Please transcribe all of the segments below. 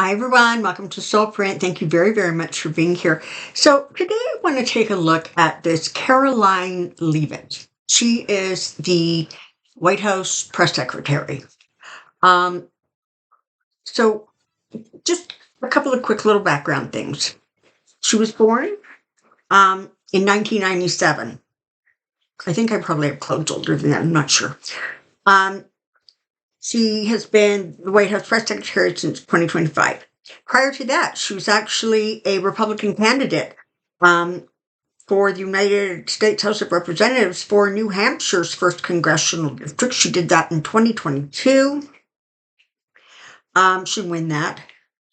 Hi, everyone. Welcome to Soulprint. Thank you very, very much for being here. So, today I want to take a look at this Caroline Leavitt. She is the White House press secretary. Um, so, just a couple of quick little background things. She was born in 1997. I think I probably have clothes older than that. I'm not sure. Um, she has been the White House press secretary since 2025. Prior to that, she was actually a Republican candidate um, for the United States House of Representatives for New Hampshire's first congressional district. She did that in 2022. She won that.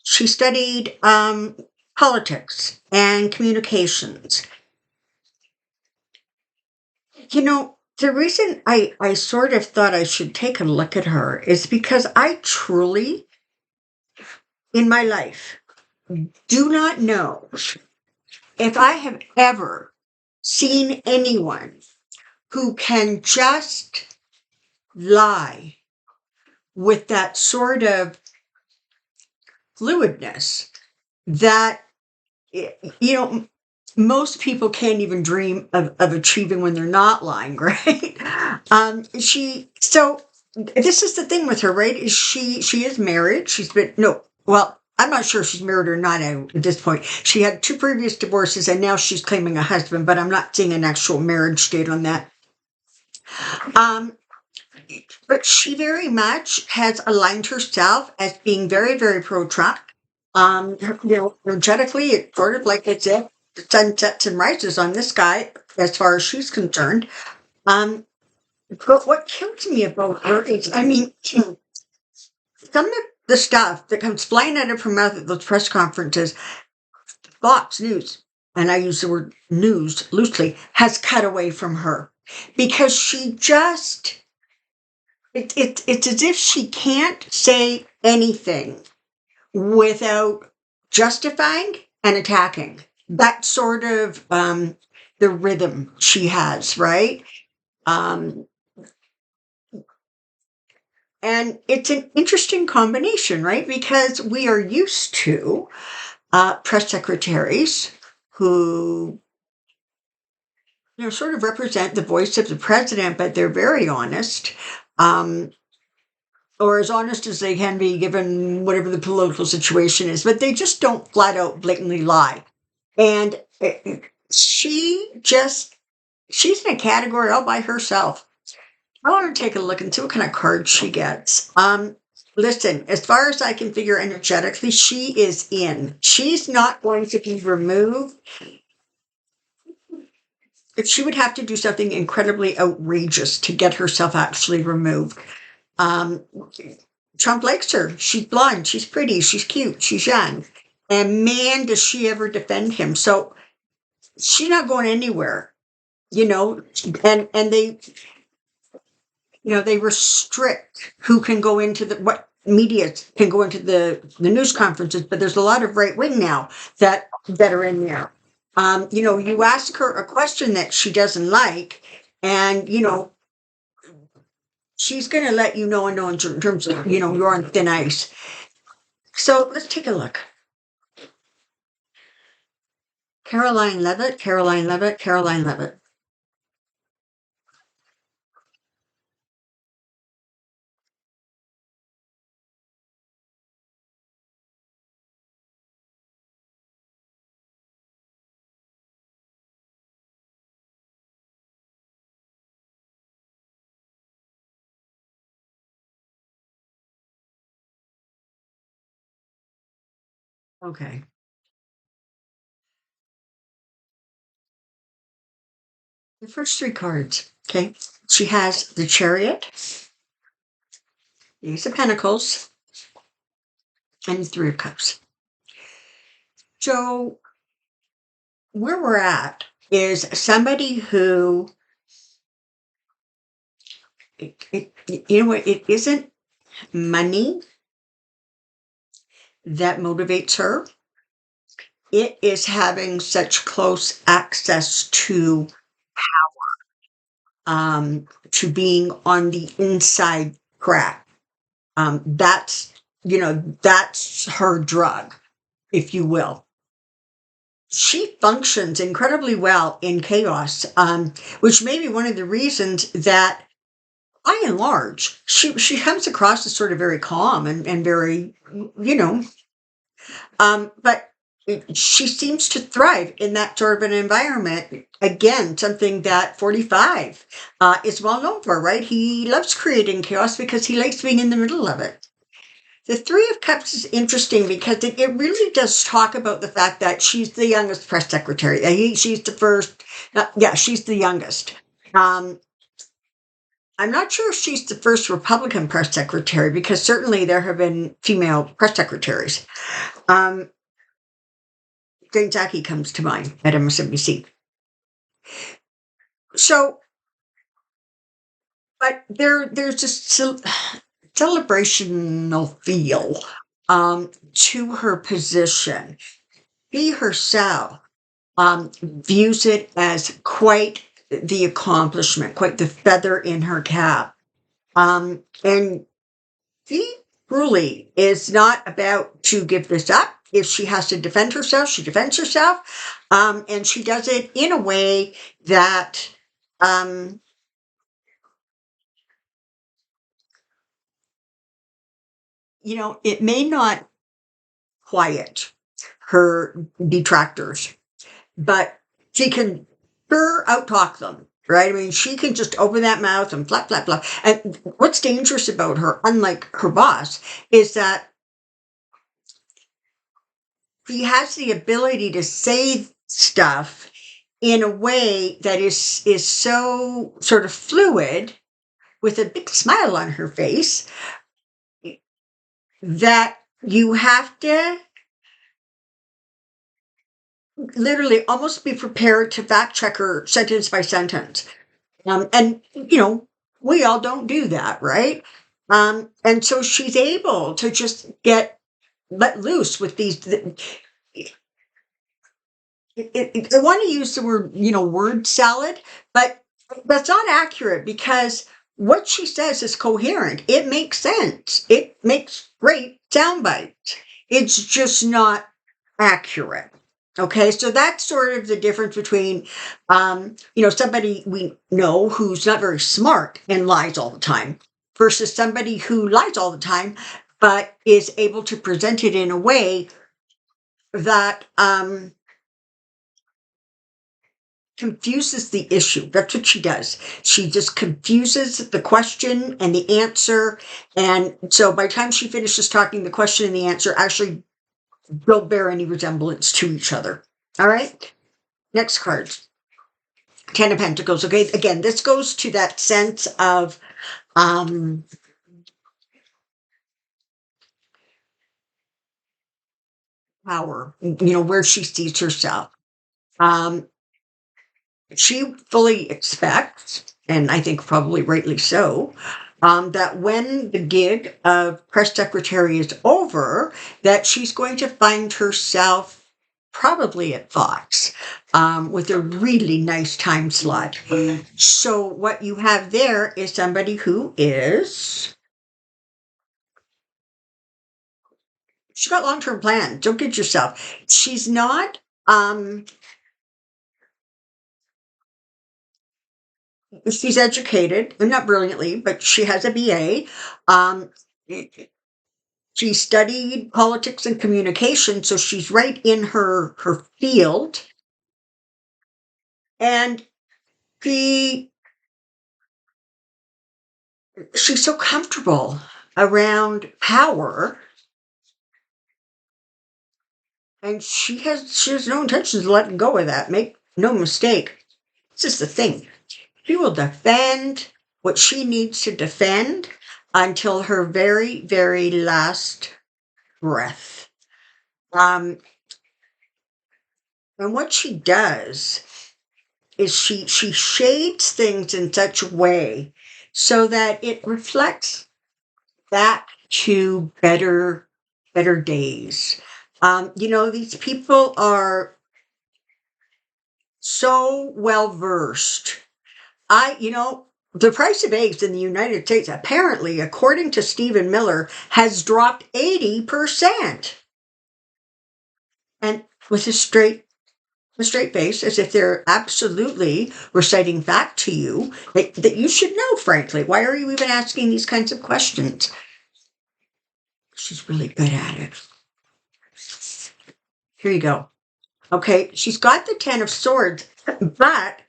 She studied politics and communications. The reason I sort of thought I should take a look at her is because I truly, in my life, do not know if I have ever seen anyone who can just lie with that sort of fluidness that, you know, most people can't even dream of achieving when they're not lying, right? So this is the thing with her, right? Is she is married. She's been, no, well, I'm not sure if she's married or not at this point. She had two previous divorces and now she's claiming a husband, but I'm not seeing an actual marriage date on that. Um, but she very much has aligned herself as being very, very pro-Trump. Energetically, it's sort of like it's if the sun sets and rises on this guy, as far as she's concerned. Um, but what kills me about her is, I mean, some of the stuff that comes flying out of her mouth at those press conferences, Fox News, and I use the word news loosely, has cut away from her because she just it's as if she can't say anything without justifying and attacking. That's sort of the rhythm she has, right? Um, and it's an interesting combination, right? Because we are used to press secretaries who, sort of represent the voice of the president, but they're very honest. Um, or as honest as they can be given whatever the political situation is, but they just don't flat out blatantly lie. And she's in a category all by herself. I want to take a look and see what kind of cards she gets. Listen, as far as I can figure energetically, she is in. She's not going to be removed. If she would have to do something incredibly outrageous to get herself actually removed. Um, Trump likes her. She's blonde. She's pretty. She's cute. She's young. And man, does she ever defend him. So she's not going anywhere, and they restrict who can go into what media can go into the news conferences, but there's a lot of right wing now that are in there. You ask her a question that she doesn't like, and she's going to let you know in terms of you're on thin ice. So let's take a look. Caroline Leavitt, Caroline Leavitt, Caroline Leavitt. Okay. The first three cards. Okay. She has the Chariot, the Ace of Pentacles, and the Three of Cups. So where we're at is somebody who, it isn't money that motivates her. It is having such close access to being on the inside track. That's that's her drug, if you will. She functions incredibly well in chaos, which may be one of the reasons that, by and large, she comes across as sort of very calm and very, you know, but she seems to thrive in that sort of an environment. Again, something that 45 is well known for, right? He loves creating chaos because he likes being in the middle of it. The Three of Cups is interesting because it really does talk about the fact that she's the youngest press secretary. She's the first, yeah, she's the youngest. Um, I'm not sure if she's the first Republican press secretary because certainly there have been female press secretaries. Um, Jane Saki comes to mind at MSNBC. So, but there's this celebrational feel to her position. She herself views it as quite the accomplishment, quite the feather in her cap. And she truly is not about to give this up. If she has to defend herself, she defends herself. And she does it in a way that, um, it may not quiet her detractors, but she can sure outtalk them, right? I mean, she can just open that mouth and flap, flap, flap. And what's dangerous about her, unlike her boss, is that she has the ability to say stuff in a way that is so sort of fluid with a big smile on her face that you have to literally almost be prepared to fact check her sentence by sentence. And, we all don't do that, right? And so she's able to just get let loose with these. I want to use the word, word salad, but that's not accurate because what she says is coherent. It makes sense. It makes great sound bites. It's just not accurate. Okay, so that's sort of the difference between, somebody we know who's not very smart and lies all the time versus somebody who lies all the time, but is able to present it in a way that confuses the issue. That's what she does. She just confuses the question and the answer. And so by the time she finishes talking, the question and the answer actually don't bear any resemblance to each other. All right. Next card. Ten of Pentacles. Okay. Again, this goes to that sense of power, where she sees herself. She fully expects, and I think probably rightly so, that when the gig of press secretary is over, that she's going to find herself probably at Fox with a really nice time slot. So what you have there is somebody who is, she's got long-term plans. Don't kid yourself. She's not, she's educated, not brilliantly, but she has a BA. Um, she studied politics and communication, so she's right in her field. And she she's so comfortable around power, and she has no intentions of letting go of that. Make no mistake. This is the thing. She will defend what she needs to defend until her very, very last breath. And what she does is she shades things in such a way so that it reflects back to better days. These people are so well versed. The price of eggs in the United States, apparently, according to Stephen Miller, has dropped 80%. And with a straight face, as if they're absolutely reciting fact to you that you should know, frankly. Why are you even asking these kinds of questions? She's really good at it. Here you go. Okay, she's got the Ten of Swords, but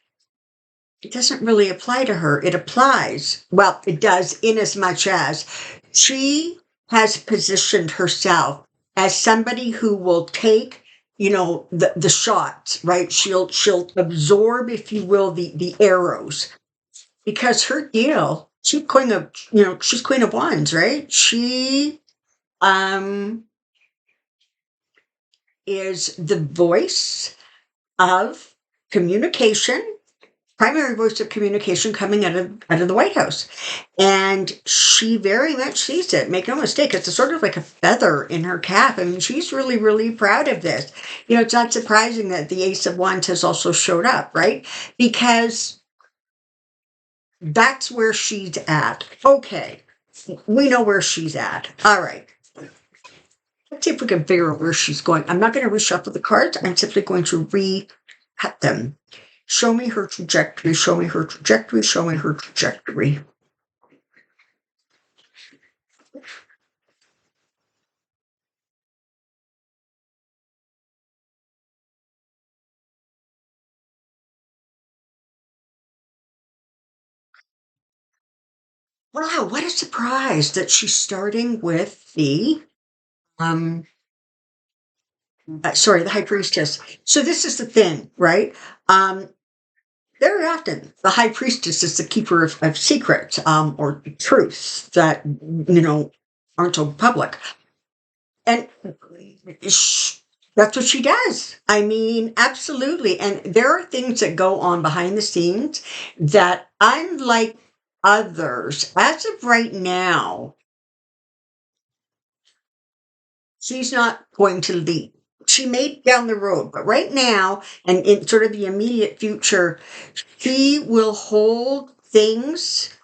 it doesn't really apply to her. It applies, well, it does in as much as she has positioned herself as somebody who will take, the shots, right? She'll absorb, if you will, the arrows, because her deal, she's Queen of Wands, right? She um is the voice of communication, primary voice of communication coming out of the White House. And she very much sees it. Make no mistake, it's a sort of like a feather in her cap. I mean, she's really, really proud of this. It's not surprising that the Ace of Wands has also showed up, right? Because that's where she's at. Okay, we know where she's at. All right. Let's see if we can figure out where she's going. I'm not going to reshuffle the cards. I'm simply going to recut them. Show me her trajectory, show me her trajectory, show me her trajectory. Wow, what a surprise that she's starting with the the High Priestess. So this is the thing, right? Very often the High Priestess is the keeper of secrets, or truths that aren't so public. And that's what she does. I mean, absolutely. And there are things that go on behind the scenes that, unlike others, as of right now, she's not going to lead. She may down the road, but right now, and in sort of the immediate future, she will hold things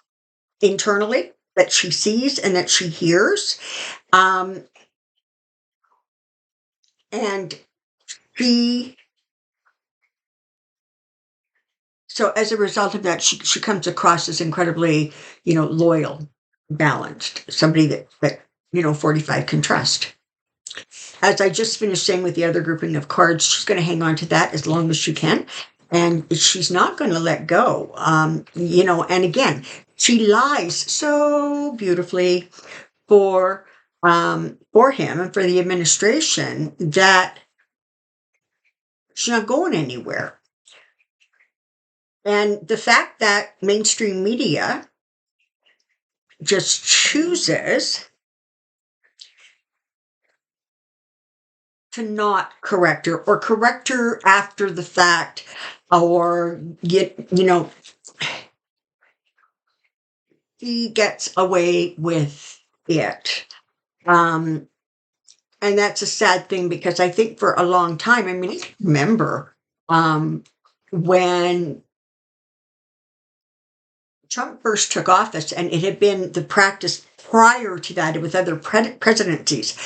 internally that she sees and that she hears. And she So as a result of that, she comes across as incredibly, loyal, balanced, somebody that 45 can trust. As I just finished saying with the other grouping of cards, she's going to hang on to that as long as she can. And she's not going to let go. And again, she lies so beautifully for him and for the administration that she's not going anywhere. And the fact that mainstream media just chooses to not correct her or correct her after the fact, or he gets away with it. And that's a sad thing, because I think for a long time, I mean, I remember when Trump first took office, and it had been the practice prior to that with other presidencies.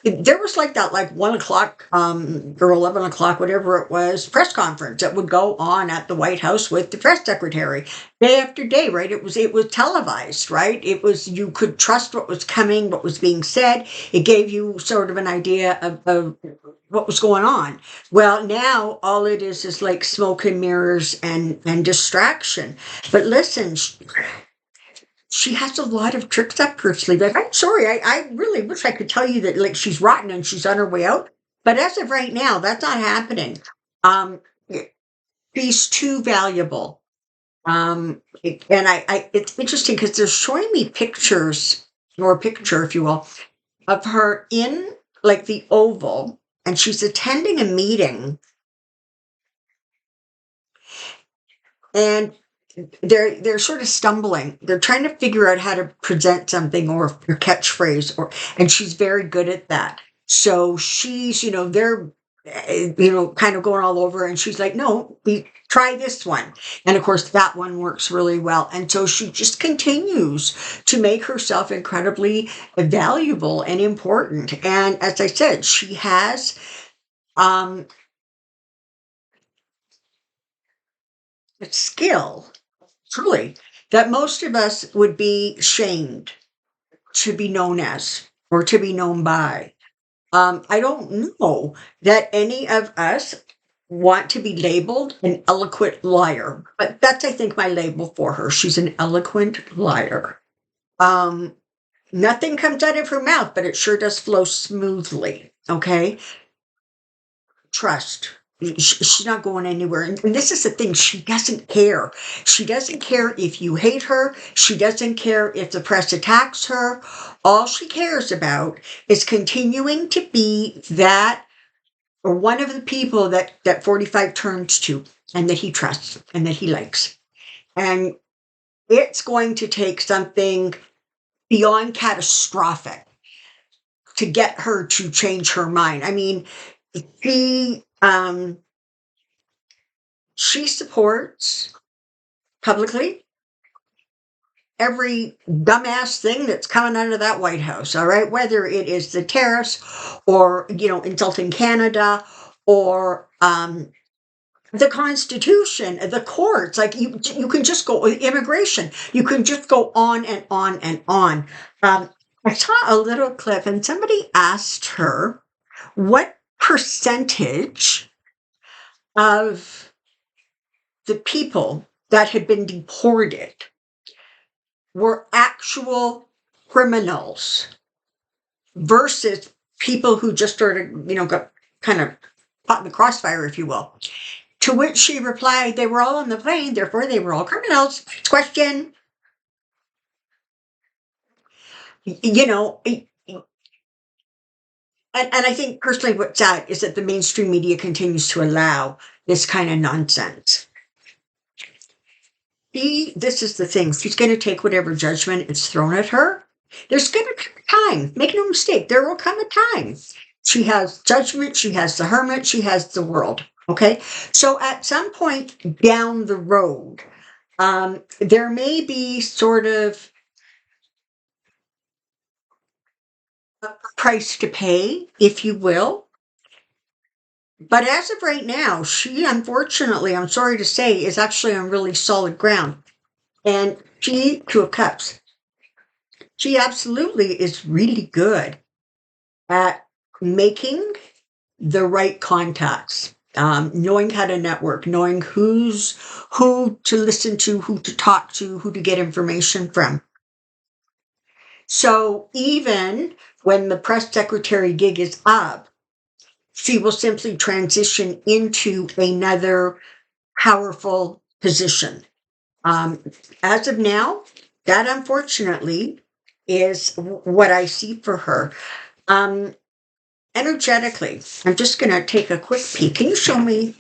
There was that 1 o'clock or 11 o'clock, whatever it was, press conference that would go on at the White House with the press secretary day after day, right? It was televised, right? It was, you could trust what was coming, what was being said. It gave you sort of an idea of what was going on. Well, now all it is like smoke and mirrors and distraction. But listen, she has a lot of tricks up her sleeve. I'm sorry, I really wish I could tell you that she's rotten and she's on her way out. But as of right now, that's not happening. She's too valuable. It's interesting because they're showing me pictures, or a picture, if you will, of her in the Oval, and she's attending a meeting, and they're sort of stumbling. They're trying to figure out how to present something, or your catchphrase, and she's very good at that. So she's, they're kind of going all over. And she's like, no, try this one. And of course, that one works really well. And so she just continues to make herself incredibly valuable and important. And as I said, she has um, a skill, truly, that most of us would be shamed to be known as or to be known by. I don't know that any of us want to be labeled an eloquent liar, but that's, I think, my label for her. She's an eloquent liar. Um, Nothing comes out of her mouth, but it sure does flow smoothly. Okay. Trust. She's not going anywhere. And this is the thing. She doesn't care. She doesn't care if you hate her. She doesn't care if the press attacks her. All she cares about is continuing to be that or one of the people that 45 turns to and that he trusts and that he likes. And it's going to take something beyond catastrophic to get her to change her mind. I mean, she she supports publicly every dumbass thing that's coming out of that White House, all right? Whether it is the tariffs or, insulting Canada or the Constitution, the courts, like you can just go immigration. You can just go on and on and on. I saw a little clip, and somebody asked her what percentage of the people that had been deported were actual criminals versus people who just started, got kind of caught in the crossfire, if you will. To which she replied, they were all on the plane, therefore they were all criminals. Next question. You know, and I think personally what's sad is that the mainstream media continues to allow this kind of nonsense. This is the thing, she's going to take whatever judgment is thrown at her. There's going to come a time, make no mistake, there will come a time. She has judgment, she has the hermit, she has the world. Okay, so at some point down the road, there may be sort of a price to pay, if you will. But as of right now, she unfortunately, I'm sorry to say, is actually on really solid ground. And she, Two of Cups, she absolutely is really good at making the right contacts, knowing how to network, knowing who to listen to, who to talk to, who to get information from. So even when the press secretary gig is up, she will simply transition into another powerful position. As of now, that unfortunately is what I see for her. Energetically, I'm just going to take a quick peek. Can you show me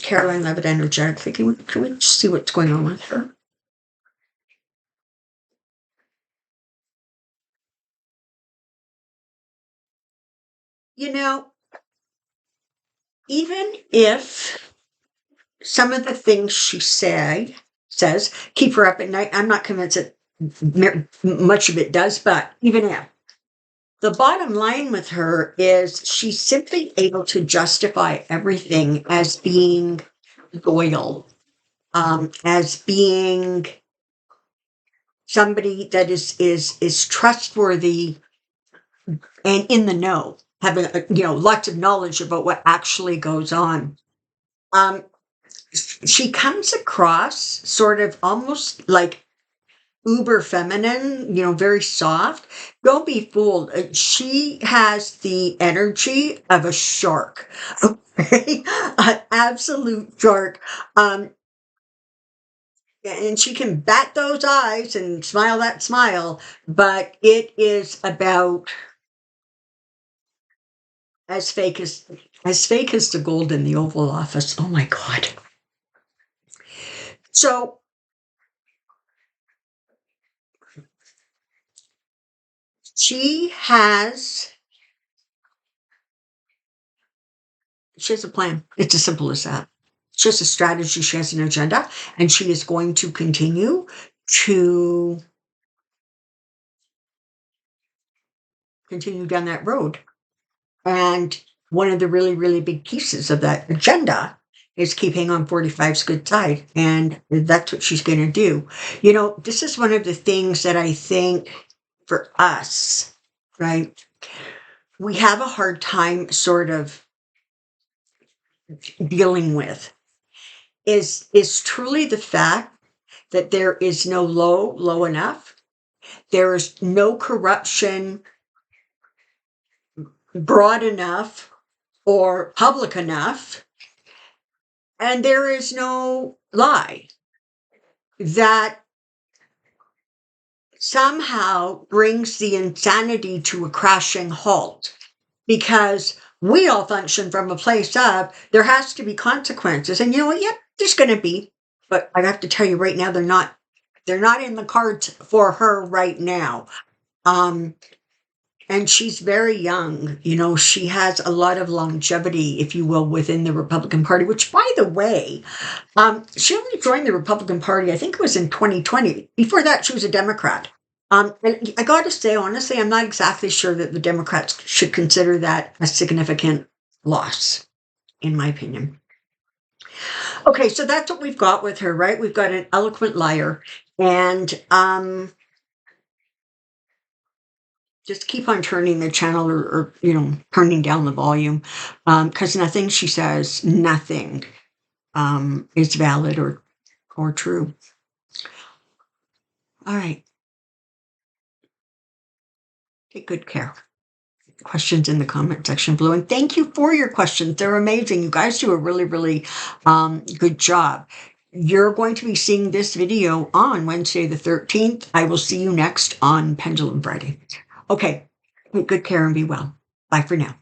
Caroline Levitt energetically? Can we just see what's going on with her? You know, even if some of the things she says keep her up at night, I'm not convinced that much of it does, but even if. The bottom line with her is she's simply able to justify everything as being loyal, as being somebody that is trustworthy and in the know, having lots of knowledge about what actually goes on. Um, she comes across sort of almost like uber feminine, very soft. Don't be fooled. She has the energy of a shark. Okay, an absolute shark. And she can bat those eyes and smile that smile, but it is about as fake as the gold in the Oval Office. Oh my God. So she has She has a plan. It's as simple as that. She has a strategy, she has an agenda, and she is going to continue to continue down that road. And one of the really, really big pieces of that agenda is keeping on 45's good side. And that's what she's going to do. You know, this is one of the things that I think for us, right? We have a hard time sort of dealing with is truly the fact that there is no low enough. There is no corruption broad enough or public enough. And there is no lie that somehow brings the insanity to a crashing halt, because we all function from a place of there has to be consequences. And you know what? Yeah, there's going to be. But I have to tell you right now, they're not in the cards for her right now. Um, And she's very young. You know, she has a lot of longevity, if you will, within the Republican Party, which, by the way, she only joined the Republican Party, I think it was in 2020. Before that, she was a Democrat. And I got to say, honestly, I'm not exactly sure that the Democrats should consider that a significant loss, in my opinion. Okay, so that's what we've got with her, right? We've got an eloquent liar. And just keep on turning the channel, or turning down the volume, because nothing she says, nothing is valid or true. All right. Take good care. Questions in the comment section below. And thank you for your questions. They're amazing. You guys do a really, really good job. You're going to be seeing this video on Wednesday the 13th. I will see you next on Pendulum Friday. Okay. Take good care and be well. Bye for now.